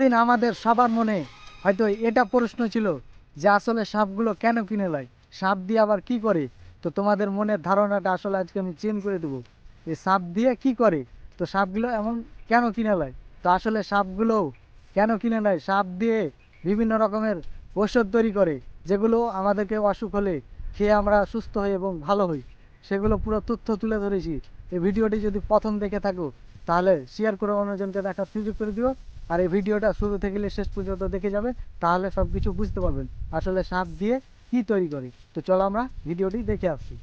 দিন আমাদের সবার মনে হয়তো এটা প্রশ্ন ছিল যে আসলে সাপগুলো কেন কিনে লয়, সাপ দিয়ে আবার কি করে। তো তোমাদের মনের ধারণাটা আসলে আজকে আমি চেঞ্জ করে দেবো। এই সাপ দিয়ে কি করে, তো সাপগুলো এমন কেন কিনে লয়। তো আসলে সাপগুলো কেন কিনে নেয়, সাপ দিয়ে বিভিন্ন রকমের ঔষধ তৈরি করে, যেগুলো আমাদেরকে অসুখ হলে খেয়ে আমরা সুস্থ হই এবং ভালো হই। সেগুলো পুরো তথ্য তুলে ধরেছি। এই ভিডিওটি যদি প্রথম দেখে থাকো তাহলে শেয়ার করে অন্যজনকে দেখার সুযোগ করে দিও। আর এই ভিডিওটা শুরু থেকে শেষ পর্যন্ত দেখে যাবে, তাহলে সব কিছু বুঝতে পারবেন আসলে সাপ দিয়ে কি তৈরি করে। তো চলো আমরা ভিডিওটি দেখে আসছি।